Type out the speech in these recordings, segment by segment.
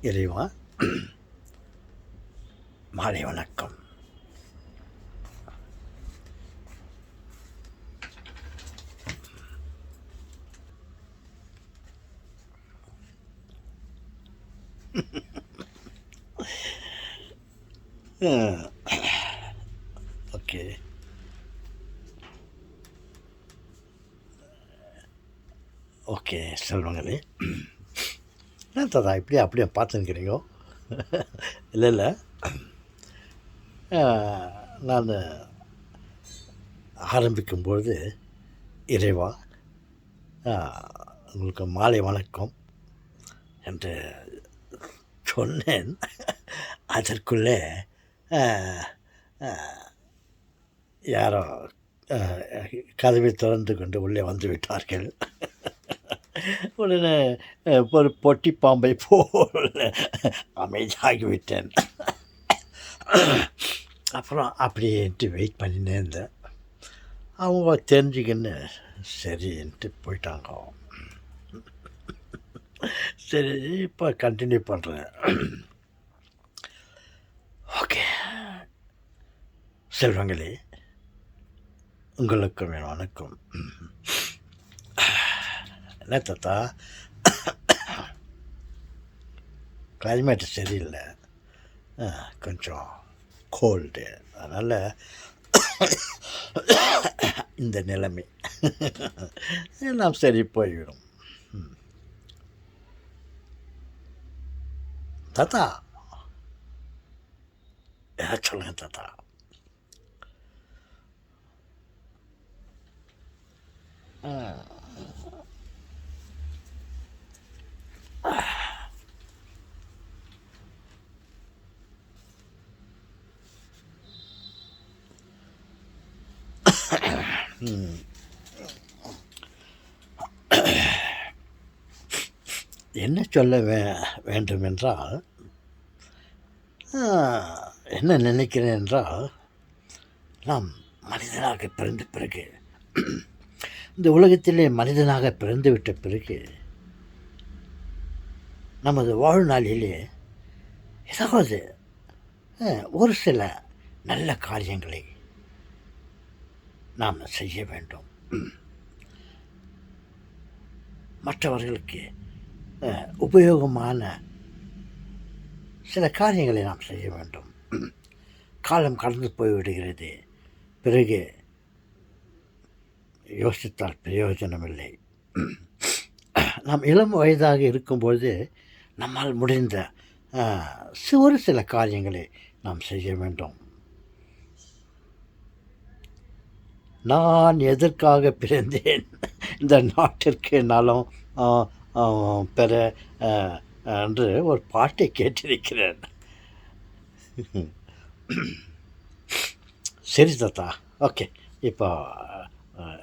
இறைவா, மாலை வணக்கம். ஓகே. ஓகே செல்வங்களே, என்ன தாத்தா இப்படி அப்படியே பார்த்துருக்கிறீங்க? இல்லை இல்லை, நான் ஆரம்பிக்கும்பொழுது இறைவா உங்களுக்கு மாலை வணக்கம் என்று சொன்னேன். அதற்குள்ளே யாரோ கதவை திறந்து கொண்டு உள்ளே வந்து விட்டார்கள். உடனே ஒரு பொட்டி பாம்பை போல் அமைதியாகிவிட்டேன். அப்புறம் அப்படின்ட்டு வெயிட் பண்ணினே இருந்தேன். அவங்க தெரிஞ்சுக்கின்னு சரின்ட்டு போயிட்டாங்க. சரி, இப்போ கண்டினியூ பண்ணுறேன். ஓகே செல்வங்களே, உங்களுக்கு வணக்கம். என்ன தாத்தா, கிளைமேட்டு சரியில்லை, கொஞ்சம் கோல்டு, அதனால் இந்த நிலைமை எல்லாம் சரி போய்விடும். தாத்தா சொல்லுங்கள் தாத்தா. என்ன சொல்ல வேண்டுமென்றால், என்ன நினைக்கிறேன் என்றால், நாம் மனிதனாக பிறந்த பிறகு, இந்த உலகத்திலே மனிதனாக பிறந்துவிட்ட பிறகு, நமது வாழ்நாளிலே ஏதாவது ஒரு சில நல்ல காரியங்களை நாம் செய்ய வேண்டும். மற்றவர்களுக்கு உபயோகமான சில காரியங்களை நாம் செய்ய வேண்டும். காலம் கடந்து போய்விடுகிறது, பிறகு யோசித்தால் பிரயோஜனமில்லை. நாம் இளம் வயதாக இருக்கும்போது நம்மால் முடிந்த ஒரு சில காரியங்களை நாம் செய்ய வேண்டும். நான் எதற்காக பிறந்தேன், இந்த நாட்டிற்கு நலம் பெற என்று ஒரு பாட்டை கேட்டிருக்கிறேன். சரி தாத்தா, ஓகே. இப்போ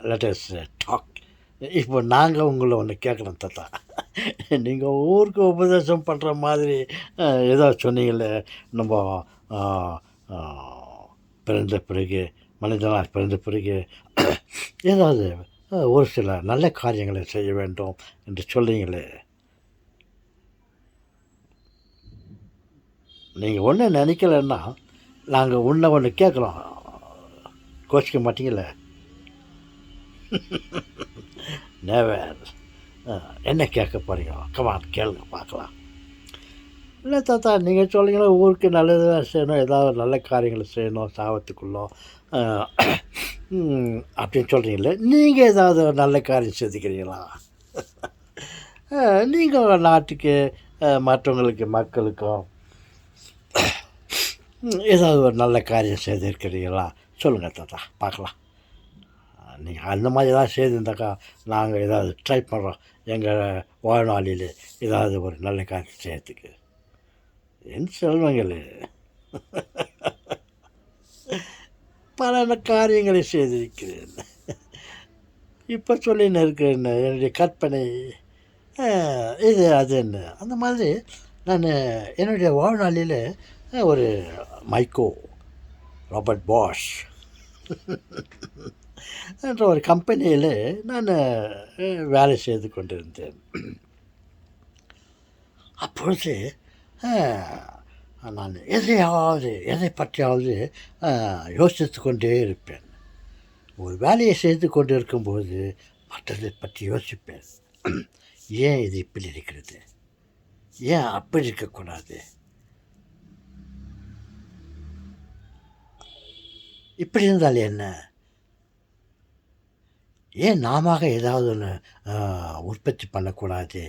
லெட் அஸ் டாக். இப்போ நாங்கள் உங்களை ஒன்று கேட்குறோம் தாத்தா. நீங்கள் ஊருக்கு உபதேசம் பண்ணுற மாதிரி ஏதோ சொன்னீங்களே, நம்ம பிறந்த பிறகு, மனிதனாக பிறந்த பிறகு ஏதாவது ஒரு சில நல்ல காரியங்களை செய்ய வேண்டும் என்று சொல்கிறீங்களே. நீங்கள் ஒன்று நினைக்கலன்னா நாங்கள் ஒன்று கேட்குறோம், கோச்சிக்க மாட்டீங்களே? நேவர். என்ன கேட்க போகிறீங்க? கமான் கேளுங்க பார்க்கலாம். இல்லை தாத்தா, நீங்கள் சொல்லிங்கன்னா ஊருக்கு நல்லதாக செய்யணும், ஏதாவது நல்ல காரியங்களை செய்யணும் சாவத்துக்குள்ளோ அப்படின்னு சொல்கிறீங்களே, நீங்கள் ஏதாவது ஒரு நல்ல காரியம் செஞ்சுக்கிறீங்களா? நீங்கள் நாட்டுக்கு, மற்றவங்களுக்கு, மக்களுக்கும் ஏதாவது ஒரு நல்ல காரியம் செய்திருக்கிறீங்களா? சொல்லுங்கள் தாத்தா பார்க்கலாம். நீங்கள் அந்த மாதிரி ஏதாவது செய்திருந்தாக்கா நாங்கள் ஏதாவது ட்ரை பண்ணுறோம், எங்கள் வாழ்நாளில் ஏதாவது ஒரு நல்ல காரியம் செய்யறதுக்கு. என் செல்வங்களே, பல காரியங்களை செய்திருக்கிறேன். இப்போ சொல்லின்னு இருக்கிறேன், என்னுடைய கற்பனை இது அதுன்னு. அந்த மாதிரி நான் என்னுடைய வாழ்நாளில் ஒரு மைக்கோ ராபர்ட் பாஷ் என்ற ஒரு கம்பெனியில் நான் வேலை செய்து கொண்டிருந்தேன். அப்பொழுது நான் எதை பற்றியாவது யோசித்து கொண்டே இருப்பேன். ஒரு வேலையை செய்து கொண்டு இருக்கும்போது மற்றதை பற்றி யோசிப்பேன். ஏன் இது இப்படி இருக்கிறது, ஏன் அப்படி இருக்கக்கூடாது, இப்படி இருந்தால் என்ன, ஏன் நாம ஏதாவது ஒன்று உற்பத்தி பண்ணக்கூடாது,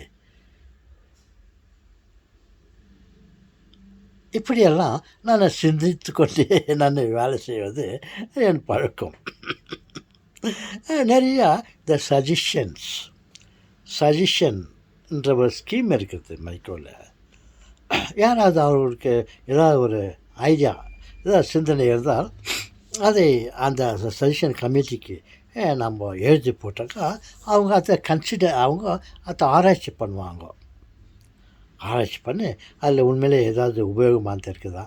இப்படியெல்லாம் நான் சிந்தித்து கொண்டே நான் வேலை செய்வது என் பழக்கம். நிறையா இந்த சஜஷன்ன்ற ஒரு ஸ்கீம் இருக்குது மைக்ரோவில். யாராவது அவர்களுக்கு ஏதாவது ஒரு ஐடியா, ஏதாவது சிந்தனை இருந்தால் அதை அந்த சஜஷன் கமிட்டிக்கு நம்ம எழுதி போட்டாக்கா அவங்க அதை ஆராய்ச்சி பண்ணுவாங்க. ஆராய்ச்சி பண்ணி அதில் உண்மையிலே ஏதாவது உபயோகமாக இருக்குதா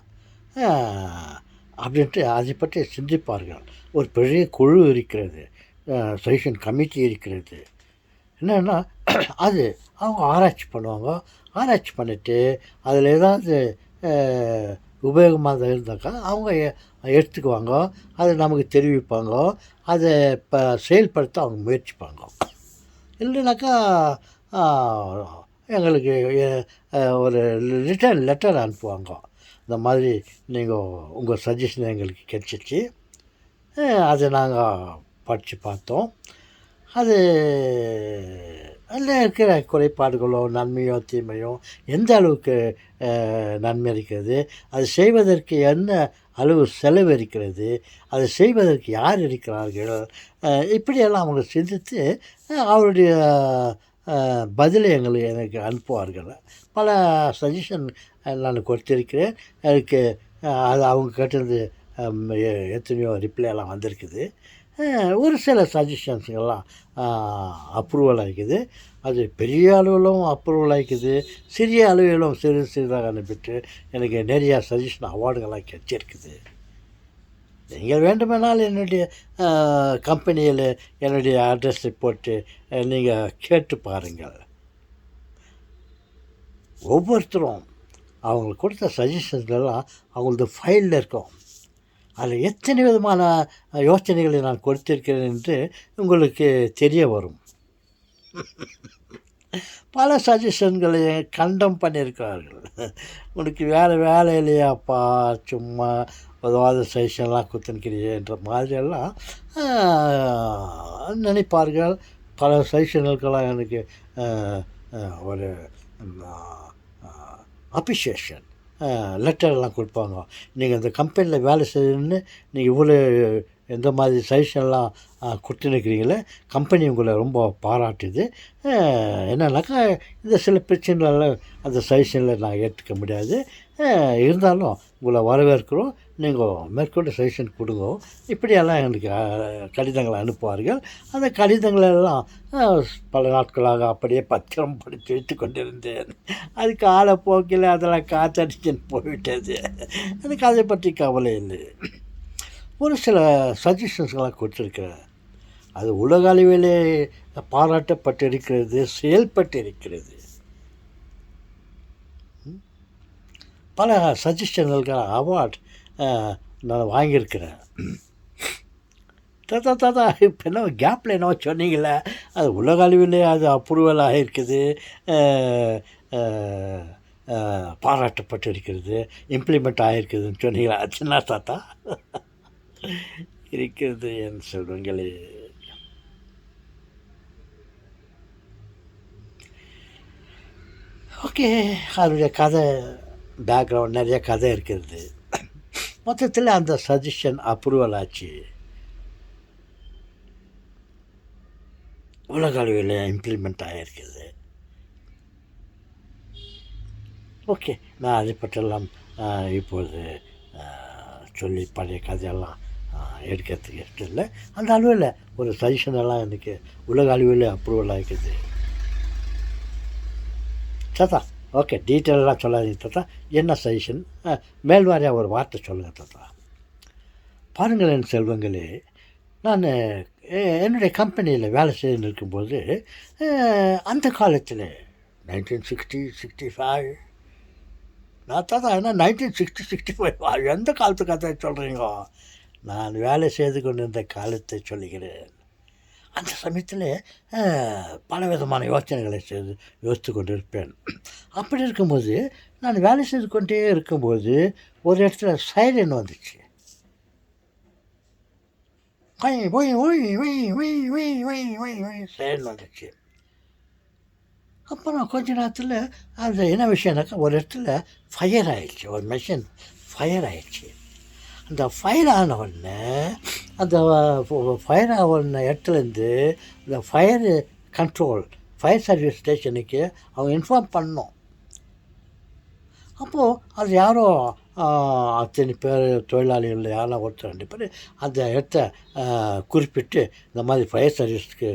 அப்படின்ட்டு அதை பற்றி சிந்திப்பார்கள். ஒரு பெரிய குழு இருக்கிறது, சஜஷன் கமிட்டி இருக்கிறது. என்னென்னா அது அவங்க ஆராய்ச்சி பண்ணுவாங்க. ஆராய்ச்சி பண்ணிவிட்டு அதில் ஏதாவது உபயோகமாக இருந்தாக்கா அவங்க எடுத்துக்குவாங்க, அதை நமக்கு தெரிவிப்பாங்க, அதை இப்போ செயல்படுத்த அவங்க முயற்சிப்பாங்க. இல்லைனாக்கா எங்களுக்கு ஒரு ரிட்டர்ன் லெட்டர் அனுப்புவாங்க. இந்த மாதிரி நீங்கள் உங்கள் சஜஷன் எங்களுக்கு கிடச்சிச்சு, அதை நாங்கள் படித்து பார்த்தோம், அது அதில் இருக்கிற குறைபாடுகளோ நன்மையோ தீமையோ எந்த அளவுக்கு நன்மை இருக்கிறது, அது செய்வதற்கு என்ன அளவு செலவு இருக்கிறது, அதை செய்வதற்கு யார் இருக்கிறார்கள், இப்படியெல்லாம் அவங்க சிந்தித்து அவருடைய பதிலை எனக்கு அனுப்புவார்கள். பல சஜஷன் நான் கொடுத்திருக்கிறேன். எனக்கு அது அவங்க கேட்டது எத்தனையோ ரிப்ளைலாம் வந்திருக்குது. ஒரு சில சஜஷன்ஸுங்கெல்லாம் அப்ரூவல் ஆகிக்குது. அது பெரிய அளவிலும் அப்ரூவல் ஆகிக்குது, சிறிய அளவிலும் சிறிதாக அனுப்பிட்டு எனக்கு நிறையா சஜஷன் அவார்டுகள்லாம் கிடச்சிருக்குது. நீங்கள் வேண்டுமானால் என்னுடைய கம்பெனியில் என்னுடைய அட்ரஸை போட்டு நீங்கள் கேட்டு பாருங்கள். ஒவ்வொருத்தரும் அவங்களுக்கு கொடுத்த சஜஷன்ஸ்லாம் அவங்களது ஃபைலில் இருக்கும். அதில் எத்தனை விதமான யோசனைகளை நான் கொடுத்திருக்கிறேன் என்று உங்களுக்கு தெரிய வரும். பல சஜஷன்களை கண்டம் பண்ணியிருக்கிறார்கள். உனக்கு வேலை இல்லையாப்பா, சும்மா ஏதாவது சஜஷன்லாம் கொடுத்துருக்கிறீன்ற மாதிரியெல்லாம் நினைப்பார்கள். பல சஜஷன்களுக்கெல்லாம் எனக்கு ஒரு அப்ரிஷியேஷன் லெட்டர்லாம் கொடுப்பாங்க. நீங்கள் இந்த கம்பெனியில் வேலை செய்யணுன்னு நீங்கள் இவ்வளோ எந்த மாதிரி சஜஷன்லாம் கொடுத்துன்னுக்கிறீங்களே, கம்பெனி உங்களை ரொம்ப பாராட்டுது. என்னன்னாக்கா இந்த சில பிரச்சனைலாம் அந்த சஜஷனில் நான் ஏற்றுக்க முடியாது, இருந்தாலும் உங்களை வரவேற்கிறோம், நீங்கள் மேற்கொண்டு சஜஷன் கொடுங்க, இப்படியெல்லாம் எனக்கு கடிதங்களை அனுப்புவார்கள். அந்த கடிதங்களெல்லாம் பல நாட்களாக அப்படியே பத்திரம் படுத்தி வைத்து கொண்டிருந்தேன். அது காலப்போக்கில் அதெல்லாம் காத்தடிச்சுன்னு போய்விட்டது. எனக்கு அதை பற்றி கவலை இல்லை. ஒரு சில சஜஷன்ஸ்களாக கொடுத்துருக்கிறேன், அது உலக அளவிலே பாராட்டப்பட்டிருக்கிறது, செயல்பட்டிருக்கிறது. பல சஜஷன்களுக்கு அவார்ட் நான் வாங்கியிருக்கிறேன். தாத்தா இப்போ என்ன கேப்பில் என்னவோ சொன்னீங்களே, அது உலக அளவிலே அது அப்ரூவல் ஆகிருக்குது, பாராட்டப்பட்டிருக்கிறது, இம்ப்ளிமெண்ட் ஆகிருக்குதுன்னு சொன்னீங்களா? சின்ன தாத்தா இருக்கிறது என் செல்வங்களே. ஓகே, அதனுடைய கதை பேக்ரவுண்ட் நிறைய கதை இருக்கிறது. மொத்தத்தில் அந்த சஜஷன் அப்ரூவல் ஆச்சு, உலக அளவில் இம்ப்ளிமெண்ட் ஆகிருக்குது. ஓகே, நான் அதை பற்றெல்லாம் இப்போது சொல்லி பழைய கதையெல்லாம் எடுக்கிறதுக்கு இஷ்டம் இல்லை. அந்த அளவில் ஒரு சஜஷனெல்லாம் எனக்கு உலக அளவில் அப்ரூவல் ஆகிக்குது. தாத்தா ஓகே, டீட்டெயிலெலாம் சொல்லாதீங்க தாத்தா, என்ன சஜஷன் மேல்வாரியாக ஒரு வார்த்தை சொல்லுங்கள் தாத்தா. பாருங்கள் என் செல்வங்களே, நான் என்னுடைய கம்பெனியில் வேலை செய்து இருக்கும்போது அந்த காலத்தில் 1960, 65 நான் தாத்தா என்ன 1965 எந்த காலத்து கதை சொல்கிறீங்க? நான் வேலை செய்து கொண்டிருந்த காலத்தை சொல்லுகிறேன். அந்த சமயத்தில் பலவிதமான யோசனைகளை யோசித்து கொண்டு இருப்பேன். அப்படி இருக்கும்போது நான் வேலை செய்து கொண்டே இருக்கும்போது ஒரு இடத்துல சைரன் வந்துச்சு. சைரன் வந்துச்சு. அப்புறம் கொஞ்ச நேரத்தில் அந்த என்ன விஷயம்னாக்கா ஒரு இடத்துல ஃபயர் ஆகிடுச்சு, ஒரு மெஷின் ஃபயர் ஆகிடுச்சு. அந்த ஃபயர் ஆன உடனே அந்த ஃபயர் ஆன இடத்துலேருந்து இந்த ஃபயர் கண்ட்ரோல் ஃபயர் சர்வீஸ் ஸ்டேஷனுக்கு அவங்க இன்ஃபார்ம் பண்ணோம். அப்போது அது யாரோ அத்தனை பேர் தொழிலாளிகள் யாரோ ஒருத்தர் 2 பேர் அந்த இடத்த குறிப்பிட்டு இந்த மாதிரி ஃபயர் சர்வீஸ்க்கு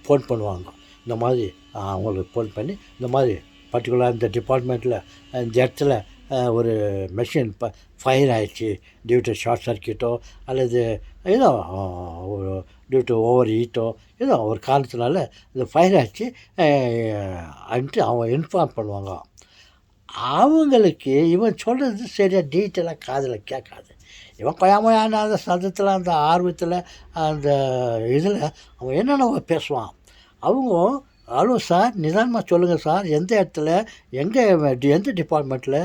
ஃபோன் பண்ணுவாங்க. இந்த மாதிரி அவங்களுக்கு ஃபோன் பண்ணி இந்த மாதிரி பர்டிகுலர் இந்த டிபார்ட்மெண்ட்டில் இந்த இடத்துல ஒரு மெஷின் ஃபயர் ஆகிடுச்சு டியூ டு ஷார்ட் சர்க்கியூட்டோ அல்லது ஏதோ ஒரு டியூ டு ஓவர் ஹீட்டோ ஏதோ ஒரு காரணத்தினால இந்த ஃபயர் ஆகிடுச்சு அப்படின்ட்டு அவங்க இன்ஃபார்ம் பண்ணுவாங்க. அவங்களுக்கு இவன் சொல்கிறது சரியாக டீட்டெயிலாக காதில் கேட்காது. இவன் கொயாமையான அந்த சத்தத்தில் அந்த ஆர்வத்தில் அந்த இதில் அவன் என்னென்ன பேசுவான். அவங்க ஹலோ சார், நிதானமாக சொல்லுங்கள் சார், எந்த இடத்துல எங்கே எந்த டிபார்ட்மெண்ட்டில்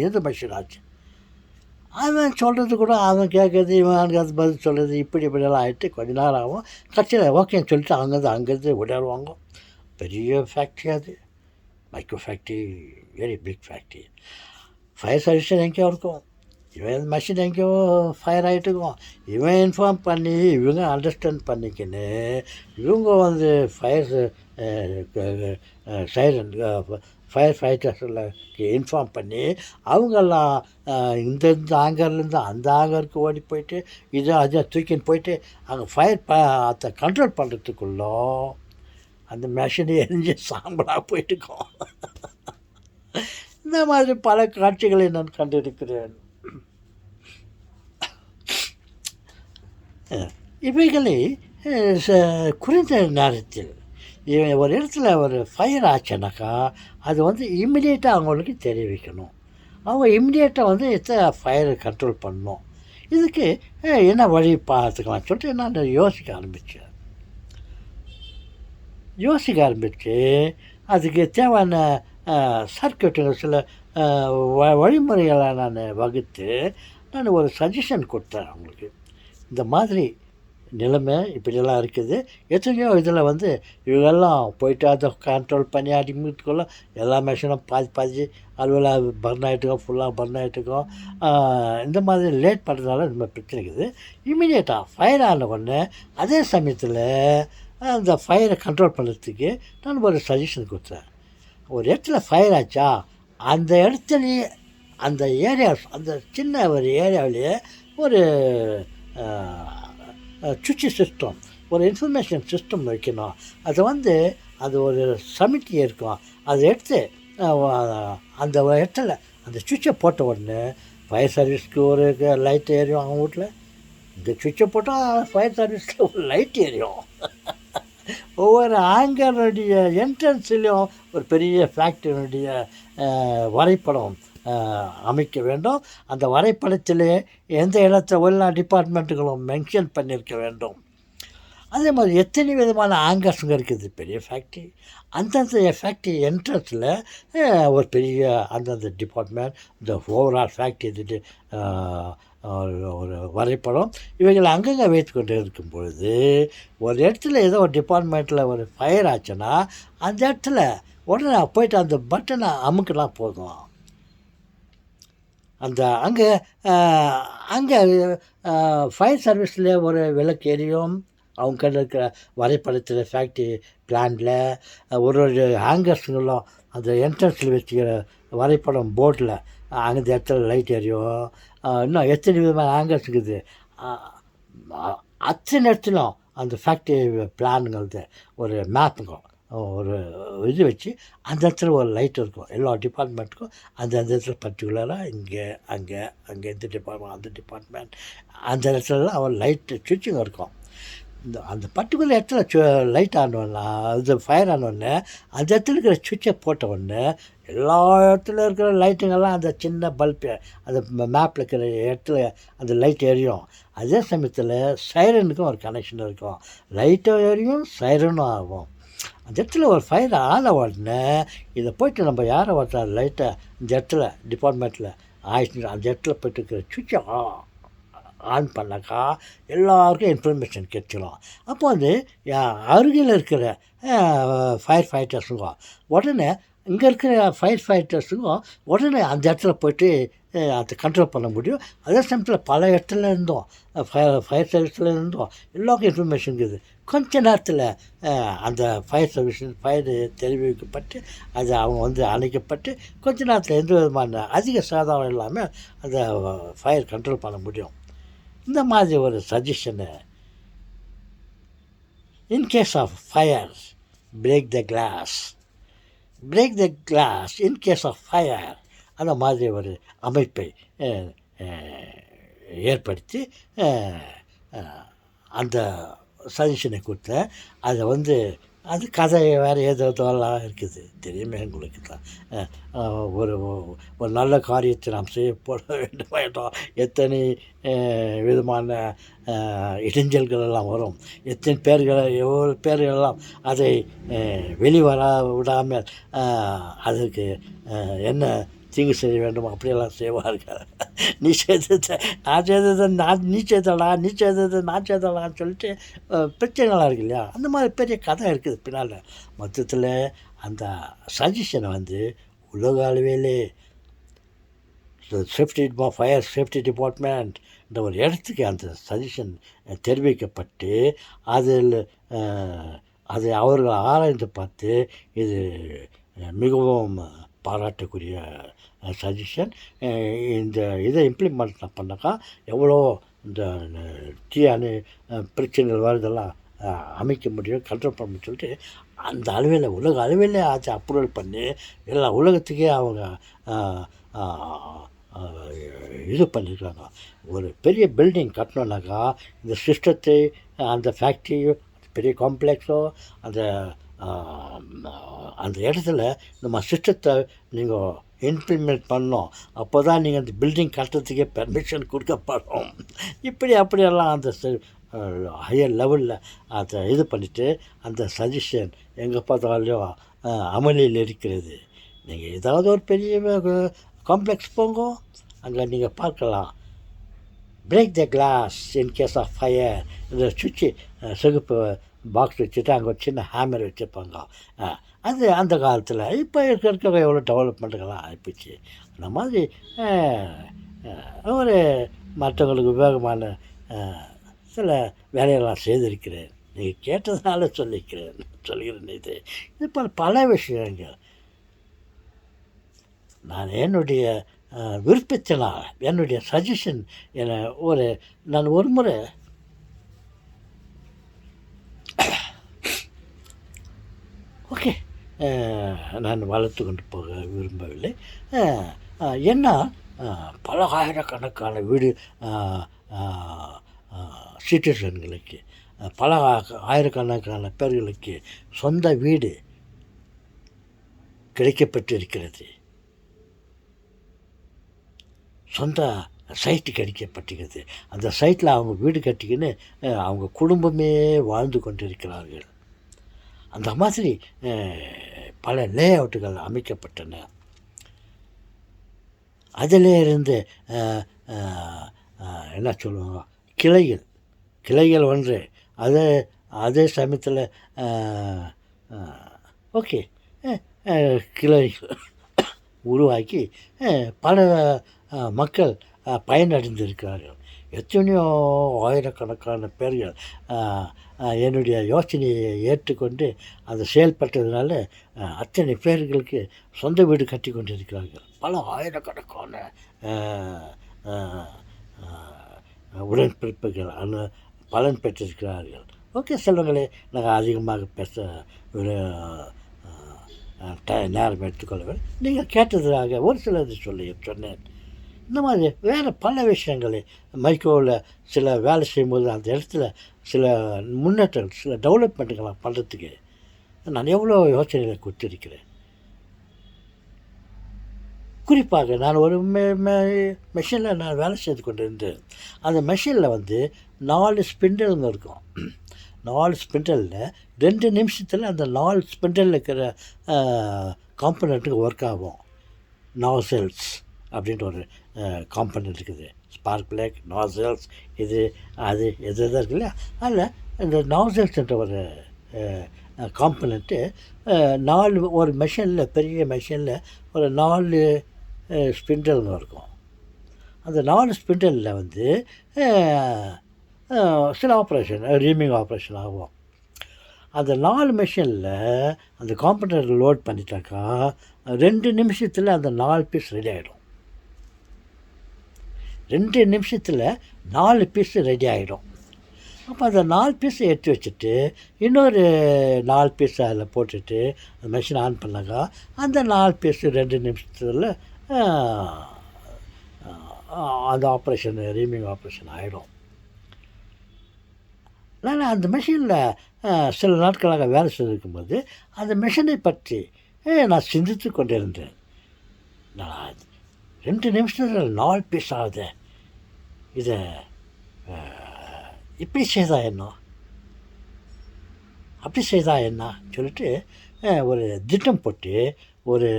எந்த மெஷின் ஆச்சு. அவன் சொல்கிறது கூட அவன் கேட்குறது இவன் அது பதில் சொல்கிறது இப்படியெல்லாம் ஆகிட்டு கொஞ்ச நேரம் ஆகும். கட்சியில் ஓகேன்னு சொல்லிட்டு அங்கேருந்து விளையாடுவாங்க. பெரிய ஃபேக்ட்ரி அது, micro factory, very big factory. Fire service எங்கேயோ இருக்கும், இவன் மெஷின் எங்கேயோ ஃபயர் ஆகிட்டு இருக்கும். இவன் இன்ஃபார்ம் பண்ணி இவங்க அண்டர்ஸ்டாண்ட் பண்ணிக்கின்னு இவங்க ஃபயர் சைரன் ஃபயர் ஃபைட்டர்ஸில் இன்ஃபார்ம் பண்ணி அவங்கெல்லாம் இந்த ஆங்கர்லேருந்து அந்த ஆங்கருக்கு ஓடி போயிட்டு அதை தூக்கின்னு போயிட்டு அங்கே ஃபயர் அதை கண்ட்ரோல் பண்ணுறதுக்குள்ளோ அந்த மெஷினை எரிஞ்சு சாம்பலாக போயிட்டுருக்கோம். இந்த மாதிரி பல காட்சிகளை நான் கண்டிருக்கிறேன். இவைகளை குறைந்த நேரத்தில் ஒரு இடத்துல ஒரு ஃபயர் ஆச்சுனாக்கா அது இம்மிடியேட்டாக அவங்களுக்கு தெரிவிக்கணும். அவங்க இம்மிடியேட்டாக எத்தனை ஃபயரை கண்ட்ரோல் பண்ணணும். இதுக்கு என்ன வழி பார்த்துக்கலாம் சொல்லிட்டு நான் யோசிக்க ஆரம்பித்து அதுக்கு தேவையான சர்க்கியூட்டுகள் சில வழிமுறைகளை நான் வகுத்து நான் ஒரு சஜஷன் கொடுத்தேன் அவங்களுக்கு. இந்த மாதிரி நிலைமை இப்படியெல்லாம் இருக்குது. எத்தனையோ இதில் இவங்கெல்லாம் போயிட்டு அதை கண்ட்ரோல் பண்ணி அடிமுத்துக்குள்ள எல்லா மெஷினும் பாதி அலுவலாக பர்ன் ஆகிட்டுருக்கோம், ஃபுல்லாக பர்ன் ஆகிட்டுருக்கோம். இந்த மாதிரி லேட் பண்ணுறதுனால ரொம்ப பிரச்சனை இருக்குது. இம்மிடியேட்டாக ஃபயர் ஆன உடனே அதே சமயத்தில் அந்த ஃபயரை கண்ட்ரோல் பண்ணுறதுக்கு நான் ஒரு சஜஷன் கொடுத்தேன். ஒரு இடத்துல ஃபயர் ஆச்சா அந்த இடத்துலையே அந்த ஏரியா அந்த சின்ன ஒரு ஏரியாவிலேயே ஒரு சுவிட்ச் சிஸ்டம், ஒரு இன்ஃபர்மேஷன் சிஸ்டம் வைக்கணும். அது ஒரு சமிட்டி இருக்கும். அதை எடுத்து அந்த இடத்துல அந்த சுவிட்சை போட்ட உடனே ஃபயர் சர்வீஸ்க்கு ஒரு லைட் எரியும். அவங்க வீட்டில் இந்த சுவிட்சை போட்டால் ஃபயர் சர்வீஸில் ஒரு லைட் எரியும். ஒவ்வொரு ஆங்கருடைய என்ட்ரன்ஸ்லேயும் ஒரு பெரிய ஃபேக்ட்ரியினுடைய வரைபடம் அமைக்க வேண்டும். அந்த வரைபடத்திலே எந்த இடத்துல எல்லா டிபார்ட்மெண்ட்டுகளும் மென்ஷன் பண்ணியிருக்க வேண்டும். அதே மாதிரி எத்தனை விதமான ஆங்கர்ஸுங்க இருக்குது பெரிய ஃபேக்ட்ரி. அந்தந்த ஃபேக்ட்ரி என்ட்ரன்ஸில் ஒரு பெரிய அந்தந்த டிபார்ட்மெண்ட் இந்த ஓவரால் ஃபேக்ட்ரி ஒரு வரைபடம் இவைகளை அங்கங்கே வைத்து கொண்டு இருக்கும் பொழுது ஒரு இடத்துல ஏதோ ஒரு டிபார்ட்மெண்ட்டில் ஒரு ஃபயர் ஆச்சுன்னா அந்த இடத்துல உடனே போய்ட்டு அந்த பட்டனை அமுக்கினா போதும். அங்கே ஃபயர் சர்வீஸில் ஒரு விளக்கு எரியும். அவங்க கையில் இருக்கிற வரைபடத்தில் ஃபேக்ட்ரி பிளானில் ஒரு ஹேங்கர்ஸுங்களும் அந்த என்ட்ரன்ஸில் வச்சுக்கிற வரைபடம் போர்டில் அந்த இடத்துல லைட் எரியும். இன்னும் எத்தனை விதமான ஹேங்கர்ஸ் இருக்குது. அத்தனை இடத்துலையும் அந்த ஃபேக்ட்ரி பிளானுங்கிறது ஒரு மேப்புங்க ஒரு இது வச்சு அந்த இடத்துல ஒரு லைட் இருக்கும். எல்லா டிபார்ட்மெண்ட்டுக்கும் அந்த இடத்துல பர்டிகுலராக இங்கே அங்கே இந்த டிபார்ட்மெண்ட் அந்த டிபார்ட்மெண்ட் அந்த இடத்துலலாம் ஒரு லைட்டு சுவிட்சுங்க இருக்கும். அந்த பர்டிகுலர் இடத்துல லைட் ஆனோன்னா அது ஃபயர் ஆனோடனே அந்த இடத்துல இருக்கிற சுவிட்சை போட்ட உடனே எல்லா இடத்துல இருக்கிற லைட்டுங்கெல்லாம் அந்த சின்ன பல்பு அந்த மேப்பில் இருக்கிற இடத்துல அந்த லைட் எரியும். அதே சமயத்தில் சைரனுக்கும் ஒரு கனெக்ஷன் இருக்கும். லைட்டும் எரியும், சைரனும் ஆகும். அந்த இடத்துல ஒரு ஃபயர் ஆன உடனே இதை போய்ட்டு நம்ம யாரை ஒருத்தர் லைட்டை இந்த இடத்துல டிபார்ட்மெண்ட்டில் ஆயிடுச்சு அந்த இடத்துல போய்ட்டு இருக்கிற சுவிட்சை ஆன் பண்ணாக்கா எல்லாருக்கும் இன்ஃபர்மேஷன் கிடைச்சிடும். அப்போ வந்து அருகில் இருக்கிற ஃபயர் ஃபைட்டர்ஸுங்க உடனே இங்கே இருக்கிற ஃபயர் ஃபைட்டர்ஸுக்கும் உடனே அந்த இடத்துல போய்ட்டு அதை கண்ட்ரோல் பண்ண முடியும். அதே சமயத்தில் பல இடத்துல இருந்தோம் ஃபயர் சர்வீஸில் இருந்தோம் எல்லாருக்கும் இன்ஃபர்மேஷன் இருக்குது. கொஞ்ச நேரத்தில் அந்த ஃபயர் தெரிவிக்கப்பட்டு அது அவங்க வந்து அணைக்கப்பட்டு கொஞ்ச நேரத்தில் எந்த விதமான அதிக சேதாரம் இல்லாமல் அந்த ஃபயர் கண்ட்ரோல் பண்ண முடியும். இந்த மாதிரி ஒரு சஜஷனு. In case of fire break the glass in case of fire அந்த மாதிரி ஒரு அமைப்பை ஏற்படுத்தி அந்த சஜஷனை கொடுத்தேன். அதை வந்து அது கதை வேறு ஏதோலாம் இருக்குது தெரியுமே உங்களுக்கு தான். ஒரு ஒரு நல்ல காரியத்தை நாம் போட வேண்டும் எத்தனை விதமான இடைஞ்சல்கள் எல்லாம் வரும். எத்தனை எவ்வளோ பேர்களெல்லாம் அதை வெளிவர விடாமல் அதுக்கு என்ன தீங்கு செய்ய வேண்டும் அப்படியெல்லாம் செய்வார்கள். நீ செய்தது நான் செய்தது நீ செய்தது நான் செய்தலான்னு சொல்லிட்டு பிரச்சனைகளாக இருக்கு இல்லையா. அந்த மாதிரி பெரிய கதை இருக்குது பின்னால். மொத்தத்தில் அந்த சஜஷனை வந்து உலக அளவிலே ஃபயர் சேஃப்டி டிபார்ட்மெண்ட் இந்த ஒரு இடத்துக்கு அந்த சஜஷன் தெரிவிக்கப்பட்டு அதை அவர்கள் ஆராய்ந்து பார்த்து இது மிகவும் பாராட்டக்கூடிய சஜஷன். இந்த இதை இம்ப்ளிமெண்ட் பண்ணாக்கா எவ்வளோ இந்த பிரச்சனைகள் வருதெல்லாம் அமைக்க முடியும், கண்ட்ரோல் பண்ண முடியும் சொல்லிட்டு அந்த அளவில் உலக அளவில் அதை அப்ரூவல் பண்ணி எல்லா உலகத்துக்கே அவங்க இது பண்ணியிருக்காங்க. ஒரு பெரிய பில்டிங் கட்டணுன்னாக்கா இந்த சிஸ்டத்தை அந்த ஃபேக்ட்ரியோ பெரிய காம்ப்ளெக்ஸோ அந்த இடத்துல நம்ம சிஸ்டத்தை நீங்கள் இம்ப்ளிமெண்ட் பண்ணோம். அப்போ தான் நீங்கள் அந்த பில்டிங் கட்டுறதுக்கே பெர்மிஷன் கொடுக்கப்படும். அப்படியெல்லாம் அந்த ஹையர் லெவலில் அதை இது பண்ணிவிட்டு அந்த சஜஷன் எங்கே பார்த்தாலும் அமலியில் இருக்கிறது. நீங்கள் ஏதாவது ஒரு பெரிய காம்ப்ளெக்ஸ் போங்க, அங்கே நீங்கள் பார்க்கலாம். Break the glass in case of fire. இந்த சுவிட்சு சிகப்பு பாக்ஸ் வச்சுட்டு அங்கே ஒரு சின்ன ஹேமர் வச்சுருப்பாங்க. அது அந்த காலத்தில் இப்போ இருக்கிற எவ்வளோ டெவலப்மெண்ட்டுகள்லாம் ஆகிப்போச்சு. அந்த மாதிரி ஒரு மற்றவங்களுக்கு உபயோகமான சில வேலையெல்லாம் செய்திருக்கிறேன். நீங்கள் கேட்டதுனால சொல்கிறேன். இது பல விஷயங்கள் நான் என்னுடைய விருப்பத்தினால் என்னுடைய சஜஷன் நான் ஒரு முறை ஓகே நான் வளர்த்து கொண்டு போக விரும்பவில்லை. ஏன்னா பல ஆயிரக்கணக்கான வீடு சிட்டிசன்களுக்கு பல ஆயிரக்கணக்கான பேர்களுக்கு சொந்த வீடு கிடைக்கப்பட்டிருக்கிறது, சொந்த சைட்டு கிடைக்கப்பட்டிருக்கிறது. அந்த சைட்டில் அவங்க வீடு கட்டிக்கின்னு அவங்க குடும்பமே வாழ்ந்து கொண்டிருக்கிறார்கள். அந்த மாதிரி பல லே அவுட்டுகள் அமைக்கப்பட்டன. அதிலே இருந்து என்ன சொல்லுவாங்க, கிளைகள் ஒன்று அதே சமயத்தில் ஓகே கிளைகள் உருவாக்கி பல மக்கள் பயனடைந்திருக்கிறார்கள். எத்தனையோ ஆயிரக்கணக்கான பேர்கள் என்னுடைய யோசனையை ஏற்றுக்கொண்டு அதை செயல்பட்டதுனால அத்தனை பேர்களுக்கு சொந்த வீடு கட்டி கொண்டிருக்கிறார்கள். பல ஆயிரக்கணக்கான உடன்பிறப்புகள் பலன் பெற்றிருக்கிறார்கள். ஓகே செல்வங்களே, நாங்கள் அதிகமாக பேச நேரம் எடுத்துக்கொள்ளவில்லை. நீங்கள் கேட்டதாக ஒரு சிலது சொன்னேன். இந்த மாதிரி வேறு பல விஷயங்கள் மைக்ரோவில் சில வேலை செய்யும்போது அந்த இடத்துல சில முன்னேற்றங்கள் சில டெவலப்மெண்ட்டுகளை பண்ணுறதுக்கு நான் எவ்வளோ யோசனைகளை கொடுத்துருக்கிறேன். குறிப்பாக நான் ஒரு மெஷினில் நான் வேலை செய்து கொண்டு இருந்தேன். அந்த மெஷினில் வந்து 4 ஸ்பிண்டல்ங்க இருக்கும். 4 ஸ்பிண்டலில் 2 நிமிஷத்தில் அந்த 4 ஸ்பிண்டலில் இருக்கிற காம்பனண்ட்டுக்கு ஒர்க் ஆகும். நாசல்ஸ் அப்படின்ட்டு ஒரு காம்பனண்ட் இருக்குது. ஸ்பார்க் பிளக், நாசல்ஸ், இது அது எது எதாக இருக்கு இல்லையா, அதில் இந்த நாசல்ஸ்ன்ற ஒரு காம்பனண்ட்டு 4 ஒரு மெஷினில் பெரிய மெஷினில் ஒரு 4 ஸ்பிண்டல்ங்க இருக்கும். அந்த 4 ஸ்பிண்டலில் வந்து சில ஆப்ரேஷன் ரீமிங் ஆப்ரேஷன் ஆகும். அந்த 4 மெஷினில் அந்த காம்பனண்ட் லோட் பண்ணிட்டாக்கா 2 நிமிஷத்தில் அந்த 4 பீஸ் ரெடி ஆகிடும். 2 நிமிஷத்தில் 4 பீஸ் ரெடி ஆகிடும். அப்போ அந்த 4 பீஸை எடுத்து வச்சுட்டு இன்னொரு 4 பீஸ் அதில் போட்டுட்டு அந்த மெஷின் ஆன் பண்ணாக்கா அந்த 4 பீஸ் 2 நிமிஷத்தில் அந்த ஆப்ரேஷன் ரீமிங் ஆப்ரேஷன் ஆகிடும். நான் அந்த மெஷினில் சில நாட்களாக வேலை செய்திருக்கும்போது அந்த மெஷினை பற்றி நான் சிந்தித்து கொண்டிருந்தேன். நான் 2 நிமிஷத்தில் 4 பீஸ் ஆகுது, இதை இப்படி செய்தால் என்ன, அப்படி செய்தால் என்ன சொல்லிட்டு ஒரு திட்டம் போட்டு ஒரு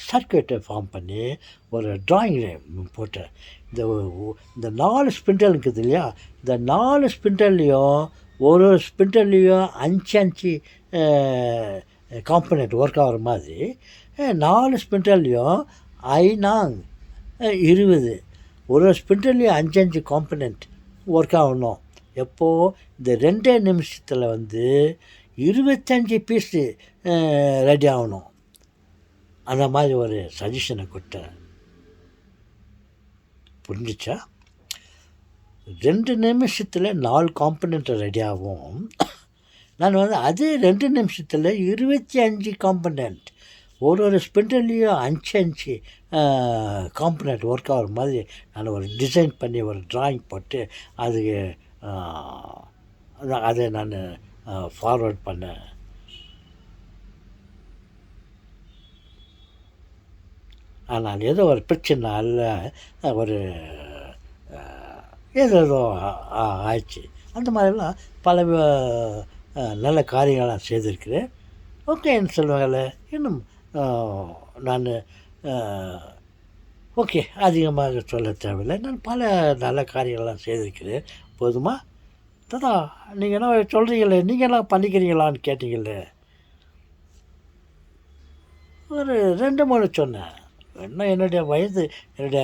சர்க்கியூட்டை ஃபார்ம் பண்ணி ஒரு ட்ராயிங் போட்டேன். இந்த 4 ஸ்பிண்டல் இருக்குது இல்லையா, இந்த 4 ஸ்பிண்டல்லையும் ஒரு ஸ்பிண்டல்லையும் 5 காம்பனண்ட் ஒர்க் ஆகிற மாதிரி 4 ஸ்பிண்டல்லையும் 20 ஒரு ஸ்பிண்டல்லையும் 5 காம்பனண்ட் ஒர்க் ஆகணும். எப்போது இந்த 2 நிமிஷத்தில் வந்து 25 பீஸு ரெடி ஆகணும். அந்த மாதிரி ஒரு சஜஷனை கொடுத்தேன். புரிஞ்சிச்சா? 2 நிமிஷத்தில் 4 காம்பனண்ட் ரெடி ஆகும். நான் வந்து அதே 2 நிமிஷத்தில் 25 காம்பனண்ட் ஒரு ஸ்பிண்டல்லையும் 5 காம்பனண்ட் ஒர்க் ஆகிற மாதிரி நான் ஒரு டிசைன் பண்ணி ஒரு ட்ராயிங் போட்டு அதுக்கு அதை நான் ஃபார்வர்ட் பண்ணேன். ஆனால் ஏதோ ஒரு பிரச்சனைனால ஒரு ஏதோ ஆயிடுச்சு. அந்த மாதிரிலாம் பல நல்ல காரியங்கள்லாம் செய்திருக்கிறேன். ஓகேன்னு சொல்லுவாங்கள்ல, இன்னும் நான் ஓகே அதிகமாக சொல்ல தேவையில்லை. நான் பல நல்ல காரியங்கள்லாம் செய்திருக்கிறேன். போதுமா? தாத்தா நீங்கள் என்ன சொல்கிறீங்களே, நீங்கள் என்ன பண்ணிக்கிறீங்களான்னு கேட்டீங்களே, ஒரு 2-3 சொன்னேன். இன்னும் என்னுடைய வயது என்னுடைய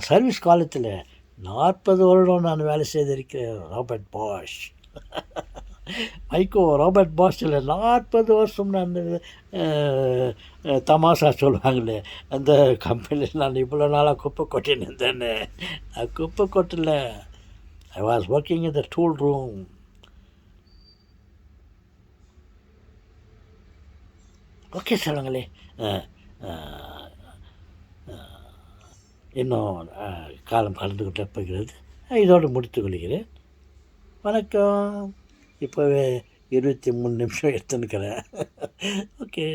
சர்வீஸ் காலத்தில் 40 வருடம் நான் வேலை செய்திருக்கிறேன். ராபர்ட் பாஷ் ராபர்ட் பாஷில் 40 வருஷம் நான் தமாஷா சொல்லுவாங்களே, அந்த கம்பெனியில் நான் இவ்வளோ நாளாக குப்பை கொட்டின்னு இருந்தேன்னு. நான் குப்பை கொட்டல, I was working in the tool room. Okay சொல்லுங்களே, இன்னும் காலம் கலந்துக்கிட்டே போகிறது. இதோடு முடித்து கொள்கிறேன். வணக்கம். இப்போவே 23 நிமிஷம் எடுத்துன்னுக்கிறேன். ஓகே.